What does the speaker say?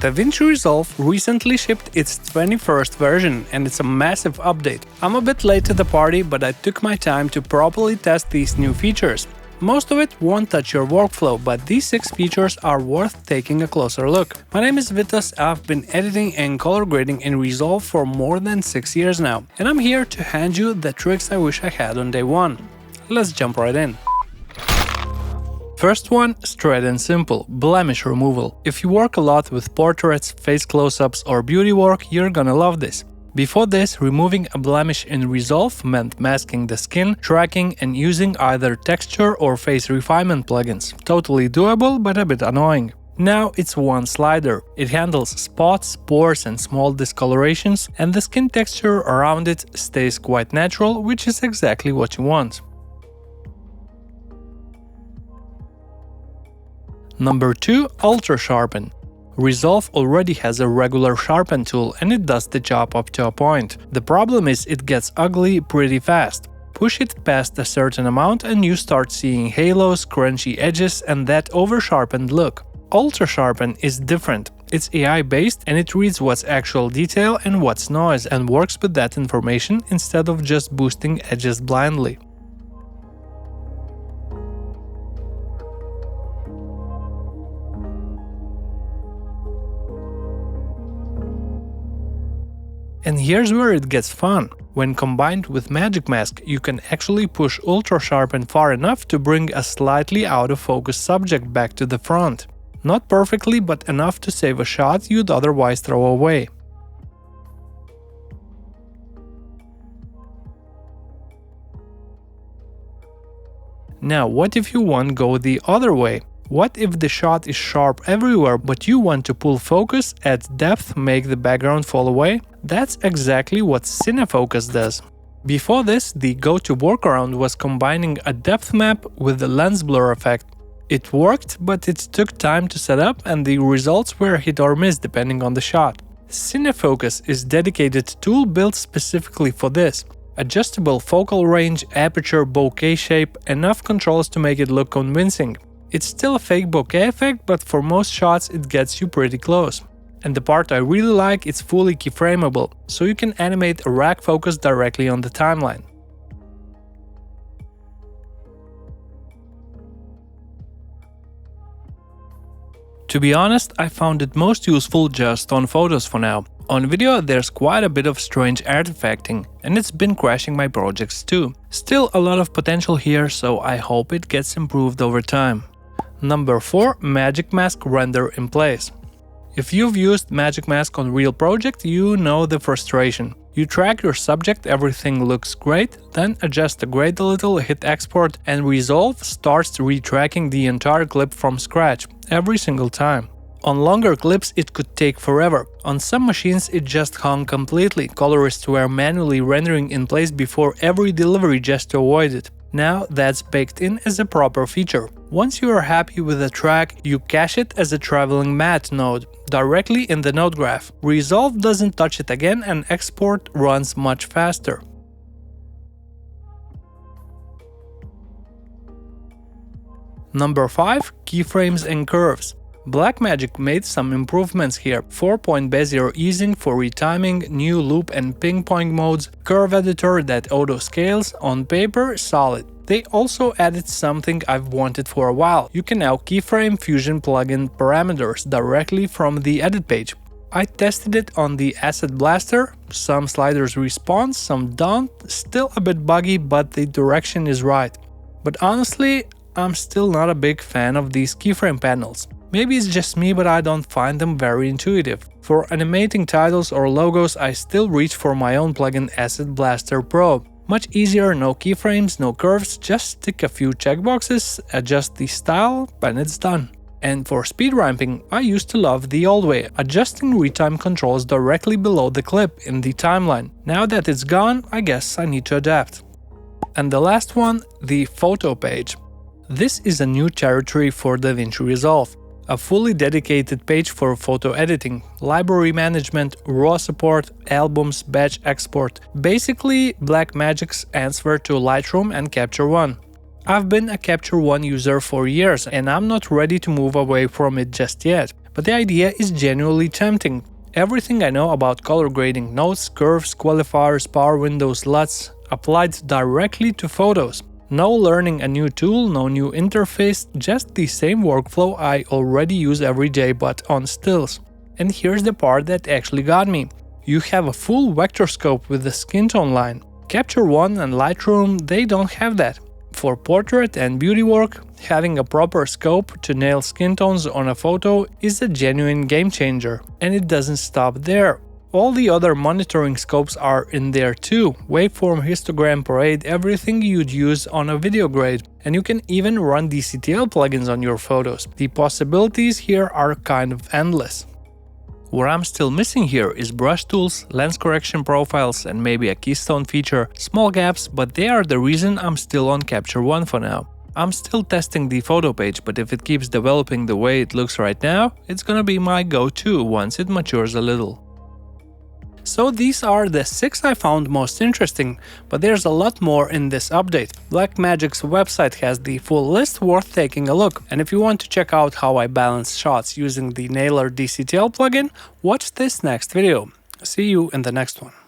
DaVinci Resolve recently shipped its 21st version, and it's a massive update. I'm a bit late to the party, but I took my time to properly test these new features. Most of it won't touch your workflow, but these 6 features are worth taking a closer look. My name is Vitas, I've been editing and color grading in Resolve for more than 6 years now, and I'm here to hand you the tricks I wish I had on day 1. Let's jump right in. First one, straight and simple, blemish removal. If you work a lot with portraits, face close-ups or beauty work, you're gonna love this. Before this, removing a blemish in Resolve meant masking the skin, tracking and using either texture or face refinement plugins. Totally doable, but a bit annoying. Now it's one slider. It handles spots, pores and small discolorations, and the skin texture around it stays quite natural, which is exactly what you want. Number 2, UltraSharpen. Resolve already has a regular sharpen tool and it does the job up to a point. The problem is it gets ugly pretty fast. Push it past a certain amount and you start seeing halos, crunchy edges and that over-sharpened look. UltraSharpen is different. It's AI-based and it reads what's actual detail and what's noise and works with that information instead of just boosting edges blindly. And here's where it gets fun. When combined with Magic Mask, you can actually push UltraSharpen far enough to bring a slightly out of focus subject back to the front. Not perfectly, but enough to save a shot you'd otherwise throw away. Now, what if you want to go the other way? What if the shot is sharp everywhere, but you want to pull focus, add depth, make the background fall away? That's exactly what CineFocus does. Before this, the go-to workaround was combining a depth map with the lens blur effect. It worked, but it took time to set up and the results were hit or miss depending on the shot. CineFocus is a dedicated tool built specifically for this. Adjustable focal range, aperture, bokeh shape, enough controls to make it look convincing. It's still a fake bokeh effect, but for most shots it gets you pretty close. And the part I really like, it's fully keyframeable, so you can animate a rack focus directly on the timeline. To be honest, I found it most useful just on photos for now. On video there's quite a bit of strange artifacting, and it's been crashing my projects too. Still a lot of potential here, so I hope it gets improved over time. Number 4, Magic Mask render in place. If you've used Magic Mask on real project, you know the frustration. You track your subject, everything looks great, then adjust the grade a little, hit export, and Resolve starts retracking the entire clip from scratch, every single time. On longer clips it could take forever. On some machines it just hung completely, colorists were manually rendering in place before every delivery just to avoid it. Now that's baked in as a proper feature. Once you are happy with a track, you cache it as a traveling matte node, directly in the node graph. Resolve doesn't touch it again and export runs much faster. Number 5, keyframes and curves. Blackmagic made some improvements here. 4-point bezier easing for retiming, new loop and ping-pong modes, curve editor that auto-scales, on paper solid. They also added something I've wanted for a while. You can now keyframe Fusion plugin parameters directly from the edit page. I tested it on the Asset Blaster, some sliders respond, some don't, still a bit buggy, but the direction is right. But honestly, I'm still not a big fan of these keyframe panels. Maybe it's just me, but I don't find them very intuitive. For animating titles or logos, I still reach for my own plugin Asset Blaster Pro. Much easier, no keyframes, no curves, just tick a few checkboxes, adjust the style, and it's done. And for speed ramping, I used to love the old way, adjusting retime controls directly below the clip in the timeline. Now that it's gone, I guess I need to adapt. And the last one, the photo page. This is a new territory for DaVinci Resolve. A fully dedicated page for photo editing, library management, RAW support, albums, batch export. Basically, Blackmagic's answer to Lightroom and Capture One. I've been a Capture One user for years and I'm not ready to move away from it just yet. but the idea is genuinely tempting. Everything I know about color grading, nodes, curves, qualifiers, power windows, LUTs applied directly to photos. No learning a new tool, no new interface, just the same workflow I already use every day but on stills. And here's the part that actually got me. You have a full vectorscope with the skin tone line. Capture One and Lightroom, they don't have that. For portrait and beauty work, having a proper scope to nail skin tones on a photo is a genuine game changer. And it doesn't stop there. All the other monitoring scopes are in there too. Waveform, histogram, parade, everything you'd use on a video grade. And you can even run DCTL plugins on your photos. The possibilities here are kind of endless. What I'm still missing here is brush tools, lens correction profiles, and maybe a keystone feature. Small gaps, but they are the reason I'm still on Capture One for now. I'm still testing the photo page, but if it keeps developing the way it looks right now, it's gonna be my go-to once it matures a little. So these are the 6 I found most interesting, but there's a lot more in this update. Blackmagic's website has the full list, worth taking a look. And if you want to check out how I balance shots using the Nailer DCTL plugin, watch this next video. See you in the next one.